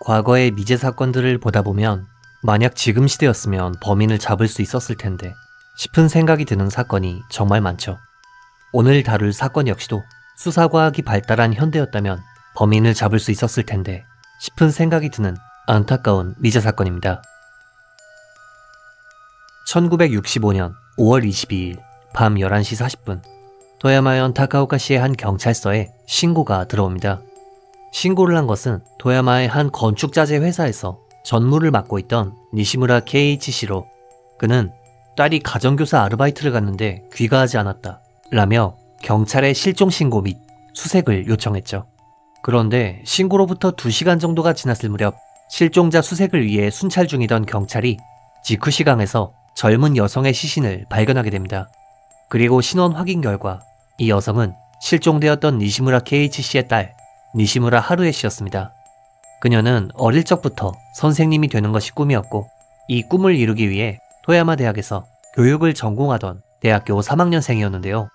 과거의 미제 사건들을 보다 보면 만약 지금 시대였으면 범인을 잡을 수 있었을 텐데 싶은 생각이 드는 사건이 정말 많죠. 오늘 다룰 사건 역시도 수사과학이 발달한 현대였다면 범인을 잡을 수 있었을 텐데 싶은 생각이 드는 안타까운 미제 사건입니다. 1965년 5월 22일 밤 11시 40분 도야마현 타카오카시의 한 경찰서에 신고가 들어옵니다. 신고를 한 것은 도야마의 한 건축자재 회사에서 전무를 맡고 있던 니시무라 케이이치씨로 그는 딸이 가정교사 아르바이트를 갔는데 귀가하지 않았다 라며 경찰에 실종 신고 및 수색을 요청했죠. 그런데 신고로부터 2시간 정도가 지났을 무렵 실종자 수색을 위해 순찰 중이던 경찰이 지쿠시강에서 젊은 여성의 시신을 발견하게 됩니다. 그리고 신원 확인 결과 이 여성은 실종되었던 니시무라 케이이치씨의 딸 니시무라 하루에 씨였습니다. 그녀는 어릴 적부터 선생님이 되는 것이 꿈이었고 이 꿈을 이루기 위해 토야마 대학에서 교육을 전공하던 대학교 3학년생이었는데요.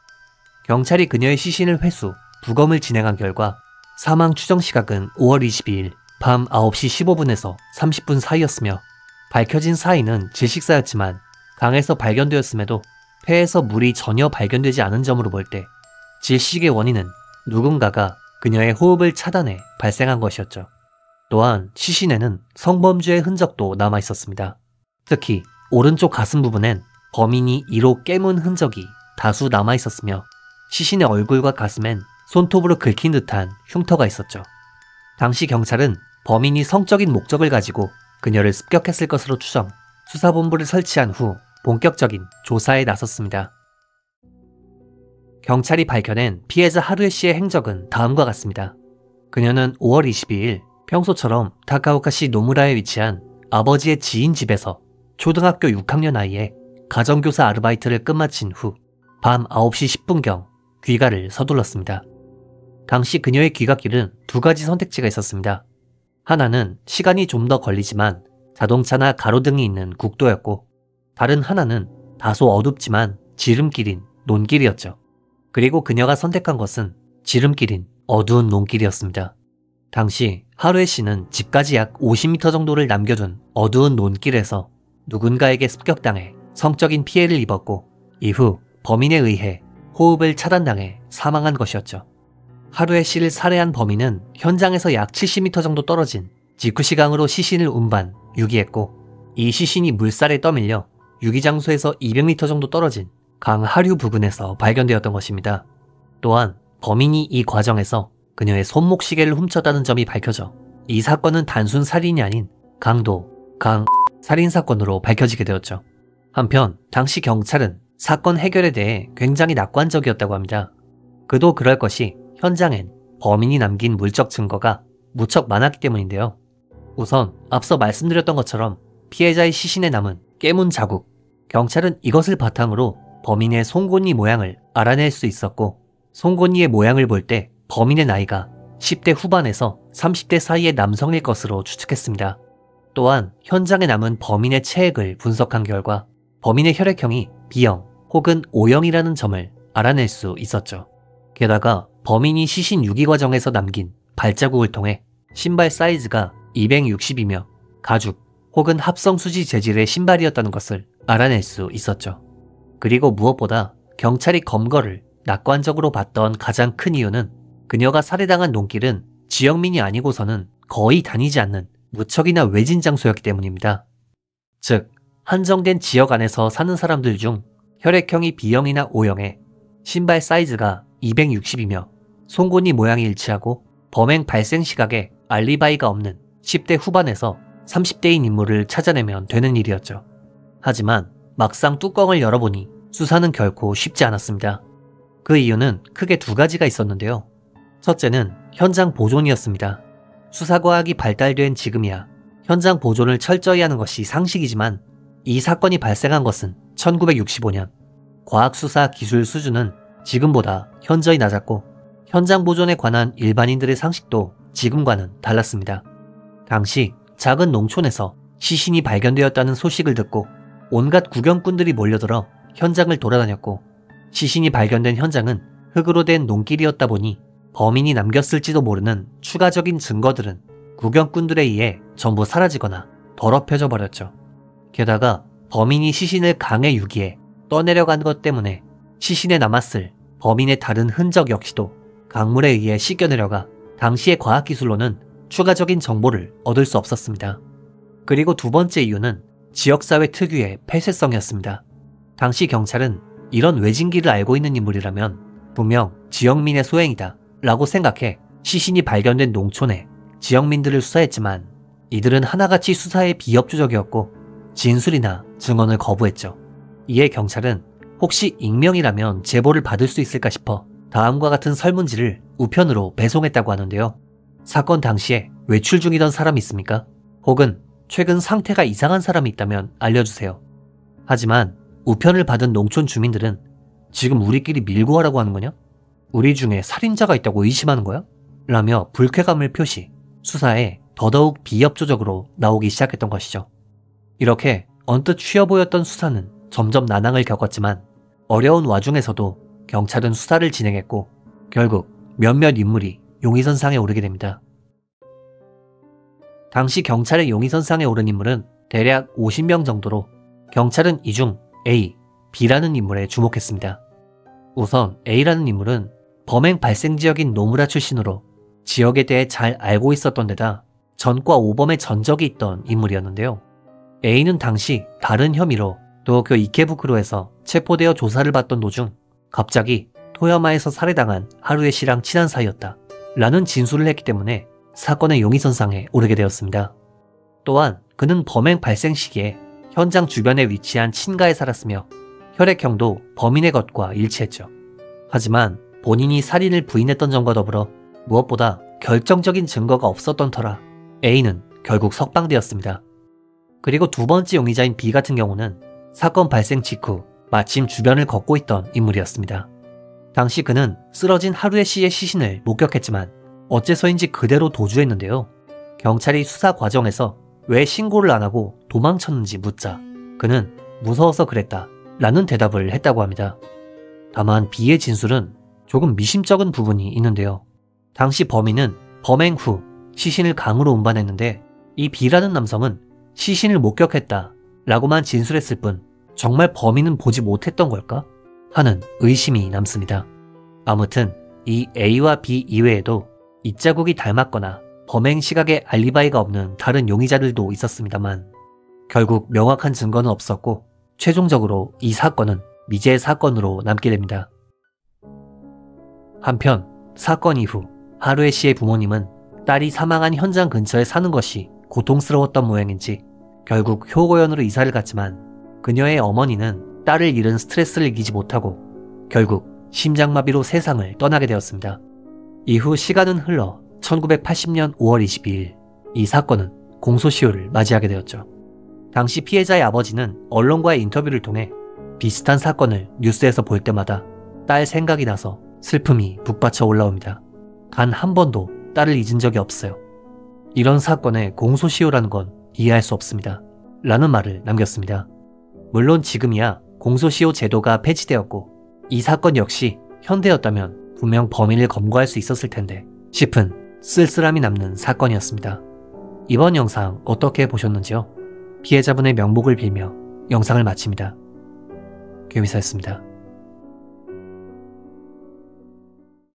경찰이 그녀의 시신을 회수, 부검을 진행한 결과 사망 추정 시각은 5월 22일 밤 9시 15분에서 30분 사이였으며 밝혀진 사인은 질식사였지만 강에서 발견되었음에도 폐에서 물이 전혀 발견되지 않은 점으로 볼 때 질식의 원인은 누군가가 그녀의 호흡을 차단해 발생한 것이었죠. 또한 시신에는 성범죄의 흔적도 남아있었습니다. 특히 오른쪽 가슴 부분엔 범인이 이로 깨문 흔적이 다수 남아있었으며 시신의 얼굴과 가슴엔 손톱으로 긁힌 듯한 흉터가 있었죠. 당시 경찰은 범인이 성적인 목적을 가지고 그녀를 습격했을 것으로 추정, 수사본부를 설치한 후 본격적인 조사에 나섰습니다. 경찰이 밝혀낸 피해자 하루에 씨의 행적은 다음과 같습니다. 그녀는 5월 22일 평소처럼 타카오카시 노무라에 위치한 아버지의 지인 집에서 초등학교 6학년 나이에 가정교사 아르바이트를 끝마친 후 밤 9시 10분경 귀가를 서둘렀습니다. 당시 그녀의 귀갓길은 2가지 선택지가 있었습니다. 하나는 시간이 좀 더 걸리지만 자동차나 가로등이 있는 국도였고 다른 하나는 다소 어둡지만 지름길인 논길이었죠. 그리고 그녀가 선택한 것은 지름길인 어두운 논길이었습니다. 당시 하루에 씨는 집까지 약 50m 정도를 남겨둔 어두운 논길에서 누군가에게 습격당해 성적인 피해를 입었고 이후 범인에 의해 호흡을 차단당해 사망한 것이었죠. 하루에 씨를 살해한 범인은 현장에서 약 70m 정도 떨어진 지쿠시강으로 시신을 운반, 유기했고 이 시신이 물살에 떠밀려 유기장소에서 200m 정도 떨어진 강 하류 부근에서 발견되었던 것입니다. 또한 범인이 이 과정에서 그녀의 손목시계를 훔쳤다는 점이 밝혀져 이 사건은 단순 살인이 아닌 강도, 살인사건으로 밝혀지게 되었죠. 한편 당시 경찰은 사건 해결에 대해 굉장히 낙관적이었다고 합니다. 그도 그럴 것이 현장엔 범인이 남긴 물적 증거가 무척 많았기 때문인데요. 우선 앞서 말씀드렸던 것처럼 피해자의 시신에 남은 깨문 자국, 경찰은 이것을 바탕으로 범인의 송곳니 모양을 알아낼 수 있었고 송곳니의 모양을 볼 때 범인의 나이가 10대 후반에서 30대 사이의 남성일 것으로 추측했습니다. 또한 현장에 남은 범인의 체액을 분석한 결과 범인의 혈액형이 B형 혹은 O형이라는 점을 알아낼 수 있었죠. 게다가 범인이 시신 유기 과정에서 남긴 발자국을 통해 신발 사이즈가 260이며 가죽 혹은 합성수지 재질의 신발이었다는 것을 알아낼 수 있었죠. 그리고 무엇보다 경찰이 검거를 낙관적으로 봤던 가장 큰 이유는 그녀가 살해당한 논길은 지역민이 아니고서는 거의 다니지 않는 무척이나 외진 장소였기 때문입니다. 즉, 한정된 지역 안에서 사는 사람들 중 혈액형이 B형이나 O형에 신발 사이즈가 260이며 송곳니 모양이 일치하고 범행 발생 시각에 알리바이가 없는 10대 후반에서 30대인 인물을 찾아내면 되는 일이었죠. 하지만 막상 뚜껑을 열어보니 수사는 결코 쉽지 않았습니다. 그 이유는 크게 2가지가 있었는데요. 첫째는 현장 보존이었습니다. 수사과학이 발달된 지금이야 현장 보존을 철저히 하는 것이 상식이지만 이 사건이 발생한 것은 1965년. 과학수사 기술 수준은 지금보다 현저히 낮았고 현장 보존에 관한 일반인들의 상식도 지금과는 달랐습니다. 당시 작은 농촌에서 시신이 발견되었다는 소식을 듣고 온갖 구경꾼들이 몰려들어 현장을 돌아다녔고 시신이 발견된 현장은 흙으로 된 논길이었다 보니 범인이 남겼을지도 모르는 추가적인 증거들은 구경꾼들에 의해 전부 사라지거나 더럽혀져 버렸죠. 게다가 범인이 시신을 강에 유기해 떠내려간 것 때문에 시신에 남았을 범인의 다른 흔적 역시도 강물에 의해 씻겨내려가 당시의 과학기술로는 추가적인 정보를 얻을 수 없었습니다. 그리고 두 번째 이유는 지역사회 특유의 폐쇄성이었습니다. 당시 경찰은 이런 외진기를 알고 있는 인물이라면 분명 지역민의 소행이다 라고 생각해 시신이 발견된 농촌에 지역민들을 수사했지만 이들은 하나같이 수사에 비협조적이었고 진술이나 증언을 거부했죠. 이에 경찰은 혹시 익명이라면 제보를 받을 수 있을까 싶어 다음과 같은 설문지를 우편으로 배송했다고 하는데요. 사건 당시에 외출 중이던 사람이 있습니까? 혹은 최근 상태가 이상한 사람이 있다면 알려주세요. 하지만 우편을 받은 농촌 주민들은 지금 우리끼리 밀고 하라고 하는 거냐? 우리 중에 살인자가 있다고 의심하는 거야? 라며 불쾌감을 표시, 수사에 더더욱 비협조적으로 나오기 시작했던 것이죠. 이렇게 언뜻 쉬워 보였던 수사는 점점 난항을 겪었지만 어려운 와중에서도 경찰은 수사를 진행했고 결국 몇몇 인물이 용의선상에 오르게 됩니다. 당시 경찰의 용의선상에 오른 인물은 대략 50명 정도로 경찰은 이 중 A, B라는 인물에 주목했습니다. 우선 A라는 인물은 범행 발생 지역인 노무라 출신으로 지역에 대해 잘 알고 있었던 데다 전과 5범의 전적이 있던 인물이었는데요. A는 당시 다른 혐의로 도쿄 이케부쿠로에서 체포되어 조사를 받던 도중 갑자기 토야마에서 살해당한 하루에 씨랑 친한 사이였다 라는 진술을 했기 때문에 사건의 용의선상에 오르게 되었습니다. 또한 그는 범행 발생 시기에 현장 주변에 위치한 친가에 살았으며 혈액형도 범인의 것과 일치했죠. 하지만 본인이 살인을 부인했던 점과 더불어 무엇보다 결정적인 증거가 없었던 터라 A는 결국 석방되었습니다. 그리고 두 번째 용의자인 B 같은 경우는 사건 발생 직후 마침 주변을 걷고 있던 인물이었습니다. 당시 그는 쓰러진 하루에 씨의 시신을 목격했지만 어째서인지 그대로 도주했는데요. 경찰이 수사 과정에서 왜 신고를 안 하고 도망쳤는지 묻자 그는 무서워서 그랬다 라는 대답을 했다고 합니다. 다만 B의 진술은 조금 미심쩍은 부분이 있는데요. 당시 범인은 범행 후 시신을 강으로 운반했는데 이 B라는 남성은 시신을 목격했다 라고만 진술했을 뿐 정말 범인은 보지 못했던 걸까? 하는 의심이 남습니다. 아무튼 이 A와 B 이외에도 입자국이 닮았거나 범행 시각에 알리바이가 없는 다른 용의자들도 있었습니다만 결국 명확한 증거는 없었고 최종적으로 이 사건은 미제 사건으로 남게 됩니다. 한편 사건 이후 하루에 씨의 부모님은 딸이 사망한 현장 근처에 사는 것이 고통스러웠던 모양인지 결국 효고현으로 이사를 갔지만 그녀의 어머니는 딸을 잃은 스트레스를 이기지 못하고 결국 심장마비로 세상을 떠나게 되었습니다. 이후 시간은 흘러 1980년 5월 22일 이 사건은 공소시효를 맞이하게 되었죠. 당시 피해자의 아버지는 언론과의 인터뷰를 통해 비슷한 사건을 뉴스에서 볼 때마다 딸 생각이 나서 슬픔이 북받쳐 올라옵니다. 단 한 번도 딸을 잊은 적이 없어요. 이런 사건에 공소시효라는 건 이해할 수 없습니다. 라는 말을 남겼습니다. 물론 지금이야 공소시효 제도가 폐지되었고 이 사건 역시 현대였다면 분명 범인을 검거할 수 있었을 텐데 싶은 쓸쓸함이 남는 사건이었습니다. 이번 영상 어떻게 보셨는지요? 피해자분의 명복을 빌며 영상을 마칩니다. 교미사였습니다.